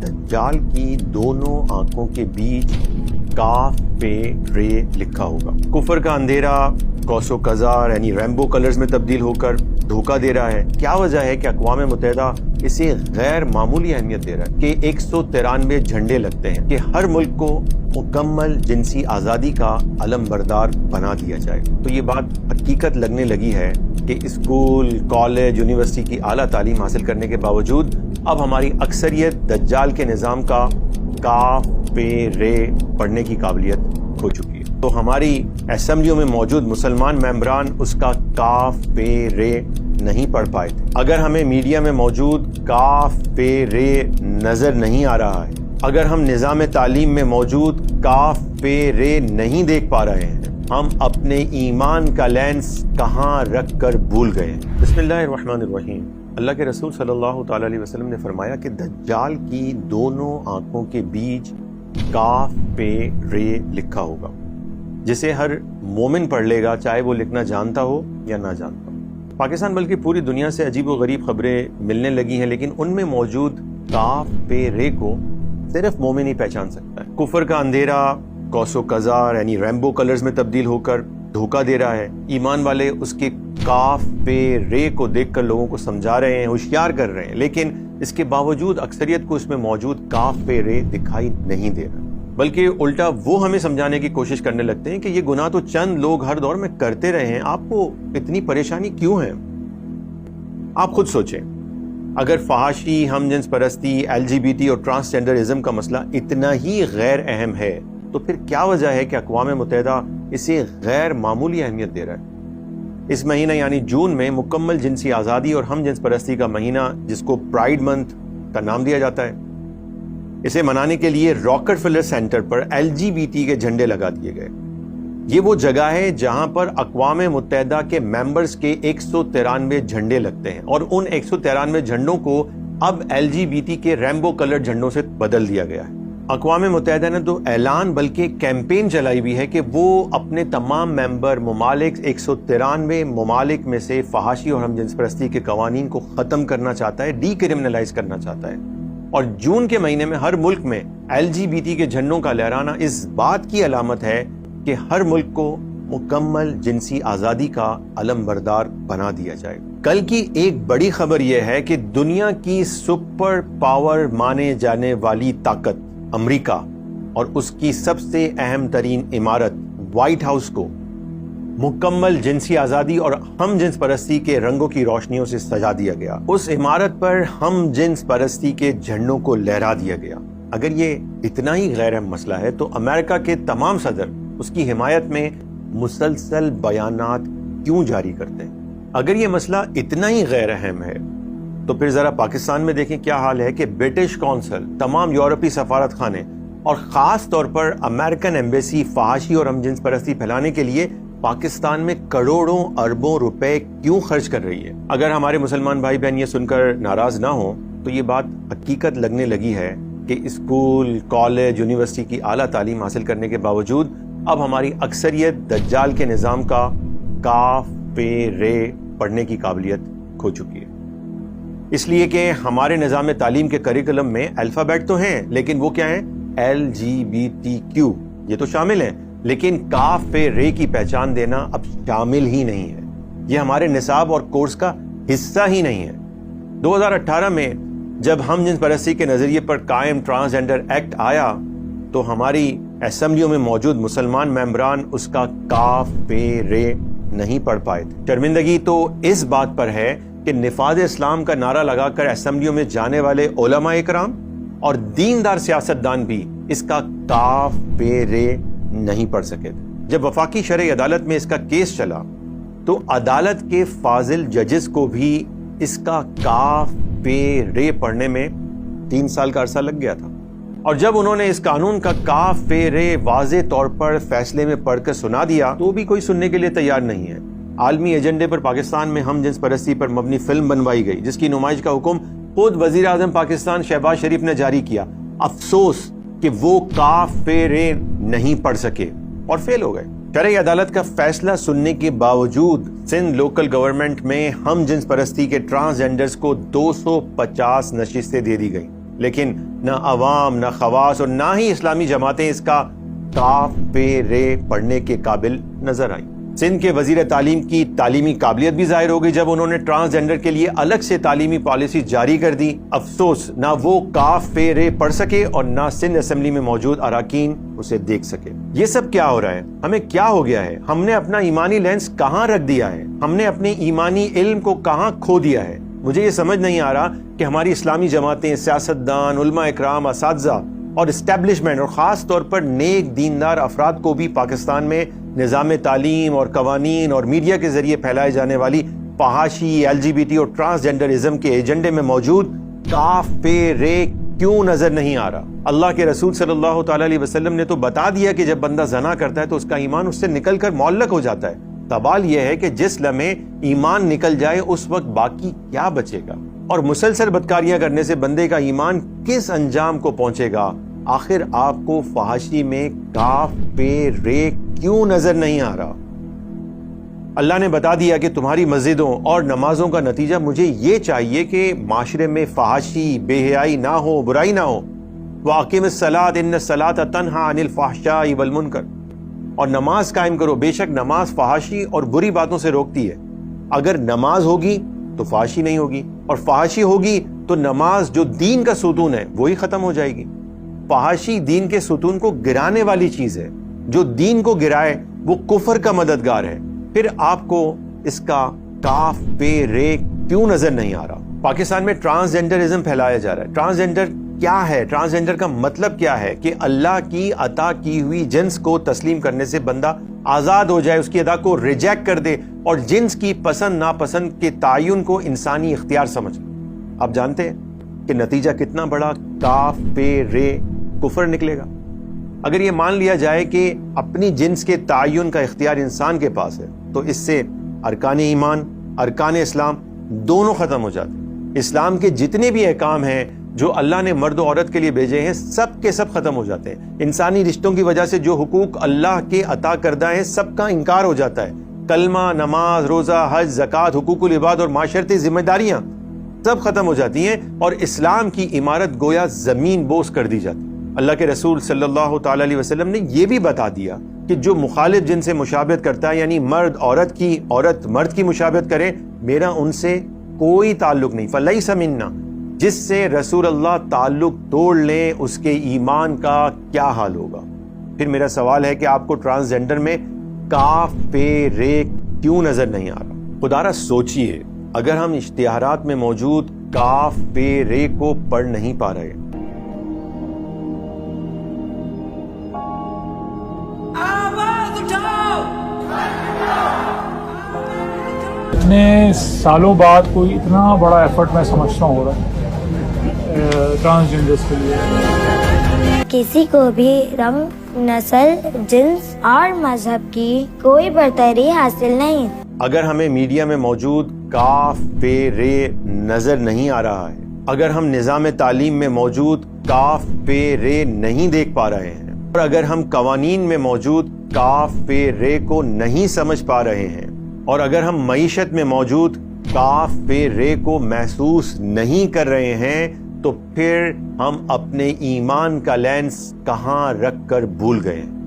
دجال کی دونوں آنکھوں کے بیچ کاف پہ رے لکھا ہوگا. کفر کا اندھیرا کوس و قزار یعنی ریمبو کلرز میں تبدیل ہو کر دھوکہ دے رہا ہے. کیا وجہ ہے کہ اقوام متحدہ اسے غیر معمولی اہمیت دے رہا ہے کہ 193 جھنڈے لگتے ہیں کہ ہر ملک کو مکمل جنسی آزادی کا علم بردار بنا دیا جائے. تو یہ بات حقیقت لگنے لگی ہے کہ اسکول، کالج، یونیورسٹی کی اعلیٰ تعلیم حاصل کرنے کے باوجود اب ہماری اکثریت دجال کے نظام کا کاف پہ رے پڑھنے کی قابلیت کھو چکی ہے. تو ہماری اسمبلیوں میں موجود مسلمان ممبران اس کا کاف پہ رے نہیں پڑھ پائے تھے. اگر ہمیں میڈیا میں موجود کاف پہ رے نظر نہیں آ رہا ہے، اگر ہم نظام تعلیم میں موجود کاف پہ رے نہیں دیکھ پا رہے ہیں، ہم اپنے ایمان کا لینس کہاں رکھ کر بھول گئے. بسم اللہ الرحمن الرحیم. اللہ کے رسول صلی اللہ تعالی علیہ وسلم نے فرمایا کہ دجال کی دونوں آنکھوں کے بیچ کاف پہ رے لکھا ہوگا، جسے ہر مومن پڑھ لے گا، چاہے وہ لکھنا جانتا ہو یا نہ جانتا ہو. پاکستان بلکہ پوری دنیا سے عجیب و غریب خبریں ملنے لگی ہیں، لیکن ان میں موجود کاف پہ رے کو صرف مومن ہی پہچان سکتا ہے. کفر کا اندھیرا کوس و قزار یعنی ریمبو کلرز میں تبدیل ہو کر دھوکہ دے رہا ہے. ایمان والے اس کے کاف پہ رے کو دیکھ کر لوگوں کو سمجھا رہے ہیں، ہوشیار کر رہے ہیں، لیکن اس کے باوجود اکثریت کو اس میں موجود کاف پہ رے دکھائی نہیں دے رہا، بلکہ الٹا وہ ہمیں سمجھانے کی کوشش کرنے لگتے ہیں کہ یہ گناہ تو چند لوگ ہر دور میں کرتے رہے ہیں، آپ کو اتنی پریشانی کیوں ہے؟ آپ خود سوچیں، اگر فحاشی، ہم جنس پرستی، LGBT اور ٹرانسجینڈرزم کا مسئلہ اتنا ہی غیر اہم ہے تو پھر کیا وجہ ہے کہ اقوام متحدہ اسے غیر معمولی اہمیت دے رہا ہے؟ اس مہینہ یعنی جون میں مکمل جنسی آزادی اور ہم جنس پرستی کا مہینہ، جس کو پرائیڈ منتھ کا نام دیا جاتا ہے، اسے منانے کے لیے راکٹ فلر سینٹر پر LGBT کے جھنڈے لگا دیے گئے. یہ وہ جگہ ہے جہاں پر اقوام متحدہ کے ممبرز کے 193 جھنڈے لگتے ہیں، اور ان 193 جھنڈوں کو اب LGBT کے ریمبو کلر جھنڈوں سے بدل دیا گیا ہے. اقوام متحدہ نے تو اعلان بلکہ کیمپین چلائی بھی ہے کہ وہ اپنے تمام ممبر ممالک 193 ممالک میں سے فحاشی اور ہم جنس پرستی کے قوانین کو ختم کرنا چاہتا ہے، ڈی کرمنلائز کرنا چاہتا ہے. اور جون کے مہینے میں ہر ملک میں LGBT کے جھنڈوں کا لہرانا اس بات کی علامت ہے کہ ہر ملک کو مکمل جنسی آزادی کا علم بردار بنا دیا جائے. کل کی ایک بڑی خبر یہ ہے کہ دنیا کی سپر پاور مانے جانے والی طاقت امریکہ اور اس کی سب سے اہم ترین عمارت وائٹ ہاؤس کو مکمل جنسی آزادی اور ہم جنس پرستی کے رنگوں کی روشنیوں سے سجا دیا گیا. اس عمارت پر ہم جنس پرستی کے جھنڈوں کو لہرا دیا گیا. اگر یہ اتنا ہی غیر اہم مسئلہ ہے تو امریکہ کے تمام صدر اس کی حمایت میں مسلسل بیانات کیوں جاری کرتے ہیں؟ اگر یہ مسئلہ اتنا ہی غیر اہم ہے تو پھر ذرا پاکستان میں دیکھیں کیا حال ہے کہ برٹش کونسل، تمام یورپی سفارت خانے اور خاص طور پر امریکن ایمبیسی فحاشی اور ہم جنس پرستی پھیلانے کے لیے پاکستان میں کروڑوں اربوں روپے کیوں خرچ کر رہی ہے. اگر ہمارے مسلمان بھائی بہن یہ سن کر ناراض نہ ہوں تو یہ بات حقیقت لگنے لگی ہے کہ اسکول، کالج، یونیورسٹی کی اعلیٰ تعلیم حاصل کرنے کے باوجود اب ہماری اکثریت دجال کے نظام کا کاف پہ رے پڑھنے کی قابلیت کھو چکی ہے. اس لیے کہ ہمارے نظام تعلیم کے کریکولم میں الفابیٹ تو ہیں، لیکن وہ کیا ہیں؟ LGBTQ یہ تو شامل ہیں، لیکن کاف پہ رے کی پہچان دینا اب شامل ہی نہیں ہے. یہ ہمارے نصاب اور کورس کا حصہ ہی نہیں ہے. 2018 میں جب ہم جنس پرستی کے نظریے پر قائم ٹرانسجینڈر ایکٹ آیا تو ہماری اسمبلیوں میں موجود مسلمان ممبران اس کا کاف پہ رے نہیں پڑھ پائے تھے. شرمندگی تو اس بات پر ہے کہ نفاذ اسلام کا نعرہ لگا کر اسمبلیوں میں جانے والے علماء اکرام اور دیندار سیاستدان بھی اس کا کاف پہ رے نہیں پڑھ سکے تھے. جب وفاقی شرعی عدالت میں اس کا کیس چلا تو عدالت کے فاضل ججز کو بھی اس کا کاف پہ رے پڑھنے میں 3 سال کا عرصہ لگ گیا تھا. اور جب انہوں نے اس قانون کا کاف پہ رے واضح طور پر فیصلے میں پڑھ کر سنا دیا تو بھی کوئی سننے کے لیے تیار نہیں ہے. عالمی ایجنڈے پر پاکستان میں ہم جنس پرستی پر مبنی فلم بنوائی گئی، جس کی نمائش کا حکم خود وزیر اعظم پاکستان شہباز شریف نے جاری کیا. افسوس کہ وہ کاف پہ رے نہیں پڑھ سکے اور فیل ہو گئے. شرعی عدالت کا فیصلہ سننے کے باوجود سندھ لوکل گورنمنٹ میں ہم جنس پرستی کے ٹرانسجینڈرز کو 250 نشستیں دے دی گئی، لیکن نہ عوام، نہ خواص اور نہ ہی اسلامی جماعتیں اس کا کاف پہ رے پڑھنے کے قابل نظر آئی۔ سندھ کے وزیر تعلیم کی تعلیمی قابلیت بھی ظاہر ہو گئی جب انہوں نے ٹرانسجینڈر کے لیے الگ سے تعلیمی پالیسی جاری کر دی۔ افسوس، نہ وہ کاف پہ رے پڑھ سکے اور نہ سندھ اسمبلی میں موجود اراکین اسے دیکھ سکے۔ یہ سب کیا ہو رہا ہے؟ ہمیں کیا ہو گیا ہے؟ ہم نے اپنا ایمانی لینس کہاں رکھ دیا ہے؟ ہم نے اپنے ایمانی علم کو کہاں کھو دیا ہے؟ مجھے یہ سمجھ نہیں آ رہا کہ ہماری اسلامی جماعتیں، سیاستدان، علماء اکرام، اساتذہ اور اسٹیبلشمنٹ اور خاص طور پر نیک دیندار افراد کو بھی پاکستان میں نظام تعلیم اور قوانین اور میڈیا کے ذریعے پھیلائے جانے والی فحاشی، LGBT اور ٹرانسجینڈرزم کے ایجنڈے میں موجود کاف پہ رے کیوں نظر نہیں آ رہا؟ اللہ کے رسول صلی اللہ تعالی علیہ وسلم نے تو بتا دیا کہ جب بندہ زنا کرتا ہے تو اس کا ایمان اس سے نکل کر معلق ہو جاتا ہے۔ سوال یہ ہے کہ جس لمحے ایمان نکل جائے اس وقت باقی کیا بچے گا؟ اور مسلسل بدکاریاں کرنے سے بندے کا ایمان کس انجام کو پہنچے گا؟ آخر آپ کو فحاشی میں کاف پہ رے کیوں نظر نہیں آ رہا؟ اللہ نے بتا دیا کہ تمہاری مسجدوں اور نمازوں کا نتیجہ مجھے یہ چاہیے کہ معاشرے میں فحاشی، بے حیائی نہ ہو، برائی نہ ہو۔ وَأَقِمِ الصَّلَاةَ إِنَّ الصَّلَاةَ تَنْهَىٰ عَنِ الْفَحْشَاءِ وَالْمُنكَرِ، اور نماز قائم کرو، بے شک نماز فحاشی اور بری باتوں سے روکتی ہے۔ اگر نماز ہوگی تو فحاشی نہیں ہوگی، اور فحاشی ہوگی تو نماز جو دین کا ستون ہے وہی ختم ہو جائے گی۔ فحاشی دین کے ستون کو گرانے والی چیز ہے، جو دین کو گرائے وہ کفر کا مددگار ہے۔ پھر آپ کو اس کا کاف پہ رے کیوں نظر نہیں آ رہا؟ پاکستان میں ٹرانسجینڈرزم پھیلایا جا رہا ہے۔ ٹرانسجینڈر کیا ہے؟ ٹرانسجینڈر کا مطلب کیا ہے؟ کہ اللہ کی عطا کی ہوئی جنس کو تسلیم کرنے سے بندہ آزاد ہو جائے، اس کی عطا کو ریجیکٹ کر دے اور جنس کی پسند ناپسند کے تعین کو انسانی اختیار سمجھ لے۔ آپ جانتے ہیں کہ نتیجہ کتنا بڑا کاف پہ رے کفر نکلے گا؟ اگر یہ مان لیا جائے کہ اپنی جنس کے تعین کا اختیار انسان کے پاس ہے تو اس سے ارکان ایمان، ارکان اسلام دونوں ختم ہو جاتے ہیں۔ اسلام کے جتنے بھی احکام ہیں جو اللہ نے مرد و عورت کے لیے بھیجے ہیں سب کے سب ختم ہو جاتے ہیں۔ انسانی رشتوں کی وجہ سے جو حقوق اللہ کے عطا کردہ ہیں سب کا انکار ہو جاتا ہے۔ کلمہ، نماز، روزہ، حج، زکوٰۃ، حقوق العباد اور معاشرتی ذمہ داریاں سب ختم ہو جاتی ہیں اور اسلام کی عمارت گویا زمین بوس کر دی جاتی ہے۔ اللہ کے رسول صلی اللہ تعالی علیہ وسلم نے یہ بھی بتا دیا کہ جو مخالف جن سے مشابہت کرتا ہے، یعنی مرد عورت کی، عورت مرد کی مشابہت کرے، میرا ان سے کوئی تعلق نہیں۔ فَلَيْسَ مِنَّا، جس سے رسول اللہ تعلق توڑ لیں اس کے ایمان کا کیا حال ہوگا؟ پھر میرا سوال ہے کہ آپ کو ٹرانسجینڈر میں کاف پہ رے کیوں نظر نہیں آ رہا؟ خدا را سوچئے، اگر ہم اشتہارات میں موجود کاف پہ رے کو پڑھ نہیں پا رہے، اتنے سالوں بعد کوئی اتنا بڑا ایفرٹ میں سمجھتا ہوں ہو رہا ہے ٹرانسجینڈرز کے لیے۔ کسی کو بھی رنگ، نسل، جنس اور مذہب کی کوئی برتری حاصل نہیں۔ اگر ہمیں میڈیا میں موجود کاف پہ رے نظر نہیں آ رہا ہے، اگر ہم نظام تعلیم میں موجود کاف پہ رے نہیں دیکھ پا رہے ہیں، اور اگر ہم قوانین میں موجود کاف پہ رے کو نہیں سمجھ پا رہے ہیں، اور اگر ہم معیشت میں موجود کاف پہ رے کو محسوس نہیں کر رہے ہیں تو پھر ہم اپنے ایمان کا لینس کہاں رکھ کر بھول گئے ہیں؟